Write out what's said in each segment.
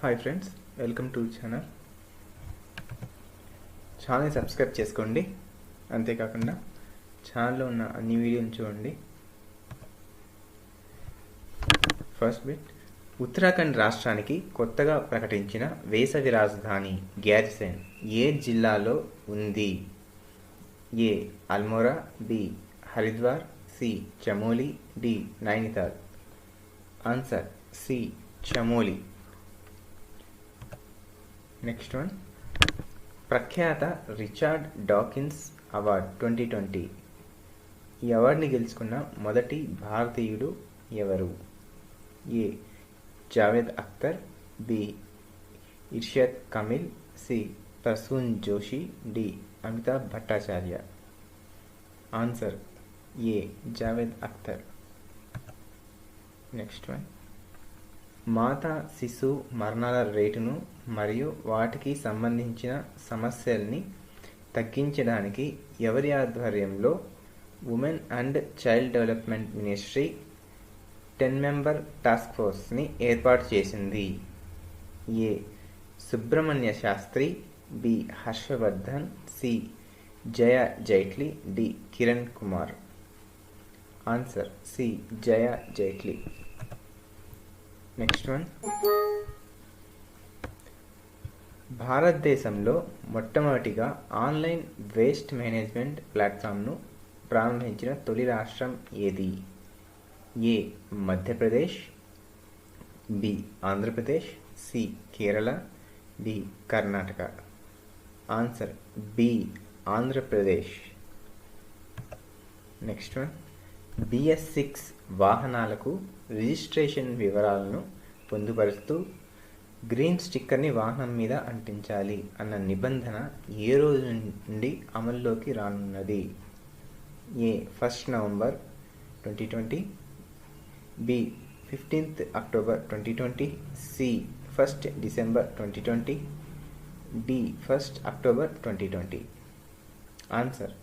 Hi friends, welcome to channel subscribe చేసుకోండి. అంతేకాకుండా ఛానల్లో ఉన్న అన్ని వీడియోలు చూడండి. ఫస్ట్ బిట్, ఉత్తరాఖండ్ రాష్ట్రానికి కొత్తగా ప్రకటించిన వేసవి రాజధాని గ్యారిసన్ ఏ జిల్లాలో ఉంది? A Almora, B Haridwar, C Chamoli, D Nainital. Answer C Chamoli. Next one, ప్రఖ్యాత రిచర్డ్ డాకిన్స్ అవార్డ్ 2020 ఈ అవార్డుని గెలుచుకున్న మొదటి భారతీయుడు ఎవరు? A Javed Akhtar, B Irshad Kamil, C Prasoon Joshi, D Amitabh Bhattacharya. Answer A Javed Akhtar. Next one, మాతా శిశు మరణాల రేటును మరియు వాటికి సంబంధించిన సమస్యల్ని తగ్గించడానికి ఎవరి ఆధ్వర్యంలో women and child development ministry 10-member task ఫోర్స్ని ఏర్పాటు చేసింది? A Subrahmanya Sastri, B Harshavardhan, C Jaya Jaitley, D Kiran Kumar. Answer C Jaya Jaitley. Next one, భారతదేశంలో మొట్టమొదటిగా ఆన్లైన్ వేస్ట్ మేనేజ్మెంట్ ప్లాట్ఫామ్ను ప్రారంభించిన తొలి రాష్ట్రం ఏది? A Madhya Pradesh, B Andhra Pradesh, C Kerala, D Karnataka. Answer B Andhra Pradesh. Next one, BS6 వాహనాలకు రిజిస్ట్రేషన్ వివరాలను పొందుపరుస్తూ గ్రీన్ స్టిక్కర్ని వాహనం మీద అంటించాలి అన్న నిబంధన ఏ రోజు నుండి అమల్లోకి రానున్నది? A 1 November 2020, B 15 October 2020, C 1 December 2020, D 1 October 2020. Answer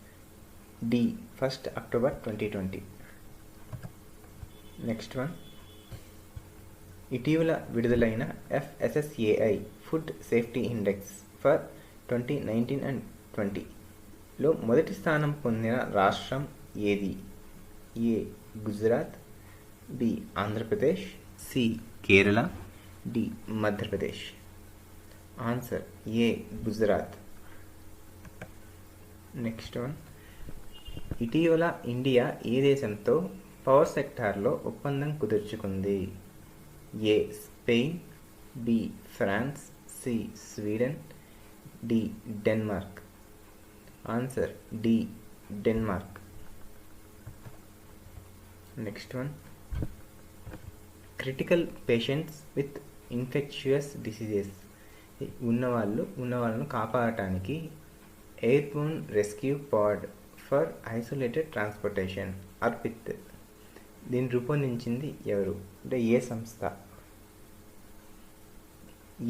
D 1 October 2020. Next one, ఇటీవల విడుదలైన FSSAI food safety index for 2019 and 20లో మొదటి స్థానం పొందిన రాష్ట్రం ఏది? A Gujarat, B Andhra Pradesh, C Kerala, D Madhya Pradesh. Answer A Gujarat. Next one, ఇటీవల ఇండియా ఏ దేశంతో పవర్ సెక్టార్లో ఒప్పందం కుదుర్చుకుంది? A Spain, B France, C Sweden, D Denmark. Answer D Denmark. Next one, critical patients with infectious diseases ఉన్నవాళ్ళను కాపాడటానికి airborne rescue pod for isolated transportation Arpit దీన్ని రూపొందించింది ఎవరు? అంటే ఏ సంస్థ?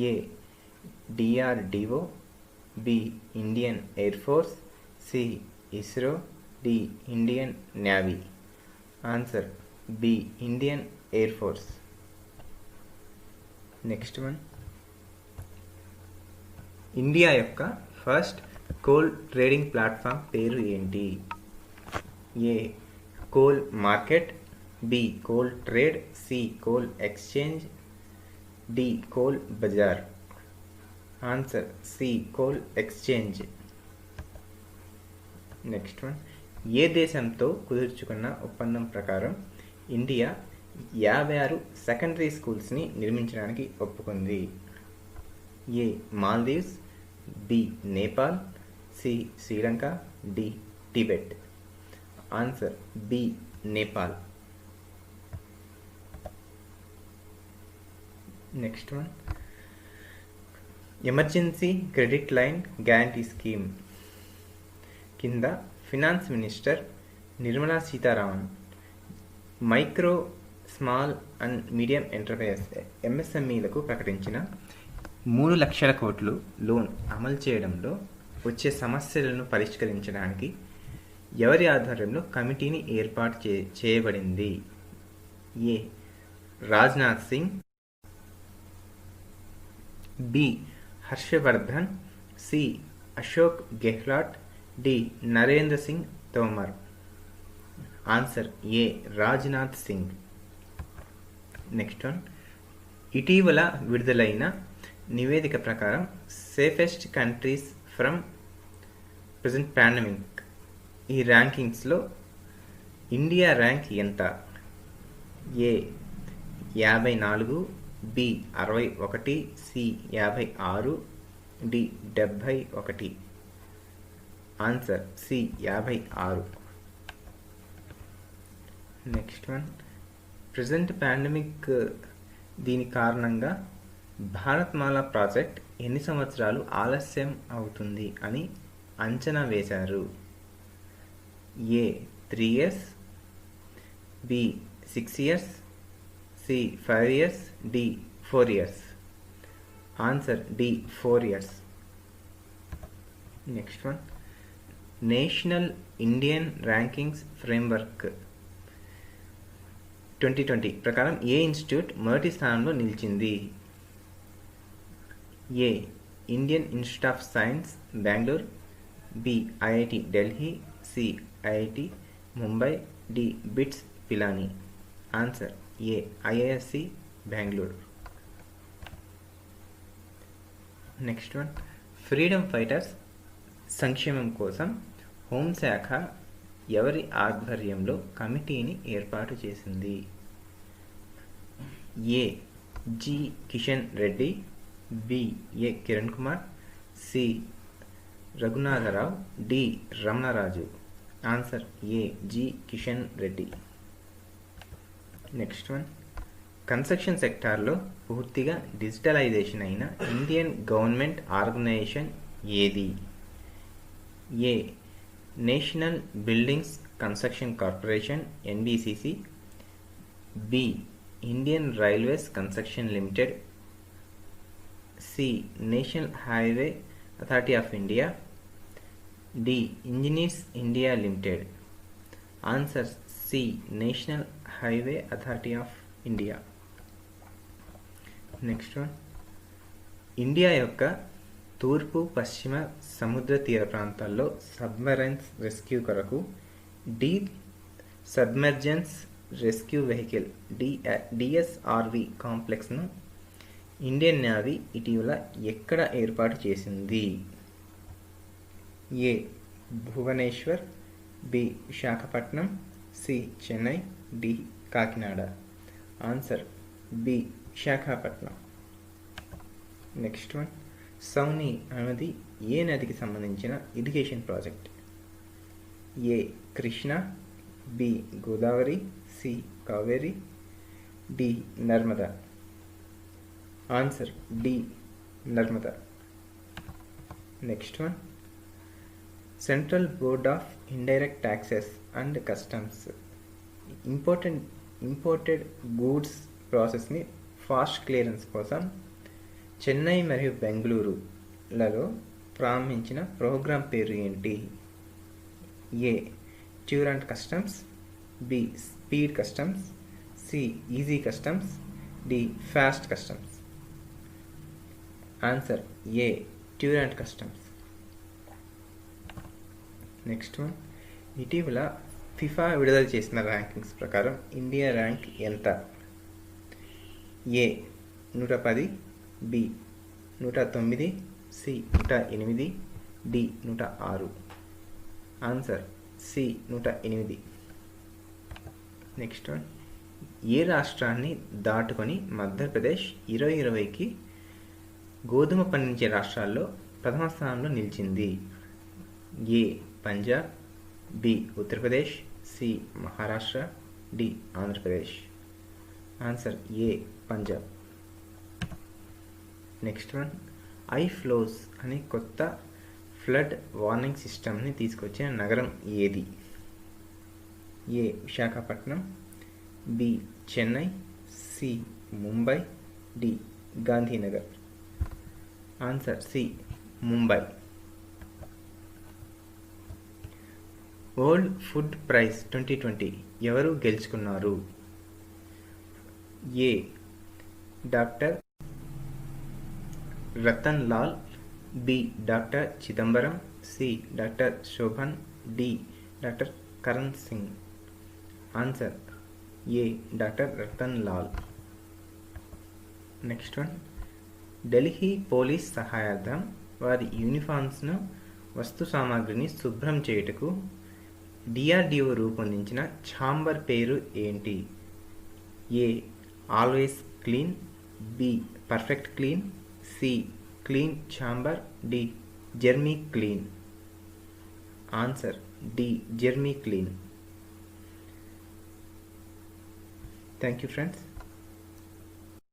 A DRDO, B Indian Air Force, C ISRO, D Indian Navy. Answer B Indian Air Force. Next one, India యొక్క first coal trading platform పేరు ఏంటి? A coal market, B coal trade, C coal exchange, D coal bazaar. Answer C coal exchange. Next one, ఏ దేశంతో కుదుర్చుకున్న ఒప్పందం ప్రకారం India 56 secondary స్కూల్స్ని నిర్మించడానికి ఒప్పుకుంది? A Maldives, B Nepal, C Sri Lanka, D Tibet. Answer B Nepal. Next one, emergency credit line guarantee scheme కింద finance minister Nirmala Sitharaman micro, small and medium enterprises MSMEలకు ప్రకటించిన 3 లక్షల కోట్లు లోన్ అమలు చేయడంలో వచ్చే సమస్యలను పరిష్కరించడానికి ఎవరి ఆధ్వర్యంలో కమిటీని ఏర్పాటు చేయబడింది? A Rajnath Singh, B Harshavardhan, C Ashok Gehlot, D Narendra Singh Tomar. Answer A Rajnath Singh. Next one, ఇటీవల విడుదలైన నివేదిక ప్రకారం safest countries from present pandemic, ఈ ర్యాంకింగ్స్లో ఇండియా ర్యాంక్ ఎంత? A 54, B 61, C 56, D 71. Answer C 56. Next one, present pandemic దీని కారణంగా భారత్మాల ప్రాజెక్ట్ ఎన్ని సంవత్సరాలు ఆలస్యం అవుతుంది అని అంచనా వేశారు? A 3 years, B 6 years, C 5 years, D 4 years. Answer D 4 years. Next one, national Indian rankings framework 2020 ప్రకారం ఏ ఇన్స్టిట్యూట్ మొదటి స్థానంలో నిలిచింది? A Indian institute of science Bengaluru, B IIT Delhi, C IIT Mumbai, D BITS Pilani. Answer A IISc Bengaluru. Next one, freedom fighters సంక్షేమం కోసం హోంశాఖ ఎవరి ఆధ్వర్యంలో కమిటీని ఏర్పాటు చేసింది? A G Kishan Reddy, B A Kiran Kumar, C Raghunatharao, D Ramanaraju. Answer A G Kishan Reddy. Next one, construction సెక్టార్లో పూర్తిగా డిజిటలైజేషన్ అయిన ఇండియన్ గవర్నమెంట్ ఆర్గనైజేషన్ ఏది? A national buildings construction corporation NBCC, B Indian railways construction limited, C national highway authority of India, D engineers India limited. Answer C national highway authority of India. Next one, India యొక్క తూర్పు పశ్చిమ సముద్ర తీర ప్రాంతాల్లో submarines rescue కొరకు deep submergence rescue vehicle DSRV కాంప్లెక్స్ను Indian navy ఇటీవల ఎక్కడ ఏర్పాటు చేసింది? A Bhubaneswar, B Visakhapatnam, C Chennai, D Kakinada. Answer B Visakhapatnam. Next one, Sauni అనేది ఏ నదికి సంబంధించిన irrigation project? A Krishna, B Godavari, C Kaveri, D Narmada. Answer D Narmada. Next one, central board of indirect taxes and customs imported goods ప్రాసెస్ని ఫాస్ట్ క్లియరెన్స్ కోసం చెన్నై మరియు బెంగళూరులలో ప్రారంభించిన ప్రోగ్రాం పేరు ఏంటి? A Turant customs, B speed customs, C easy customs, D fast customs. Answer A Turant customs. Next one, ఇటీవల FIFA విడుదల చేసిన ర్యాంకింగ్స్ ప్రకారం ఇండియా ర్యాంక్ ఎంత? A 110, B 109, C 108, D 106. Answer C 108. Next one, ఏ రాష్ట్రాన్ని దాటుకొని మధ్యప్రదేశ్ 2020కి గోధుమ పండించే రాష్ట్రాల్లో ప్రథమ స్థానంలో నిలిచింది? A Punjab, B Uttar Pradesh, C Maharashtra, D Andhra Pradesh. Answer A Punjab. Next one, IFLOWS అనే కొత్త ఫ్లడ్ వార్నింగ్ సిస్టమ్ని తీసుకొచ్చిన నగరం ఏది? A Visakhapatnam, B Chennai, C Mumbai, D Gandhinagar. Answer C Mumbai. World food prize 2020 ఎవరు గెలుచుకున్నారు? A doctor Rattan Lal, B doctor Chidambaram, C doctor Shobhan, D doctor Karan Singh. Answer A doctor Rattan Lal. Next one, Delhi police సహాయార్థం వారి యూనిఫామ్స్ను వస్తు సామాగ్రిని శుభ్రం చేయుటకు డిఆర్డిఓ రూపొందించిన ఛాంబర్ పేరు ఏంటి? A always clean, B perfect clean, C clean chamber, D germy clean. Answer D germy clean. Thank you friends.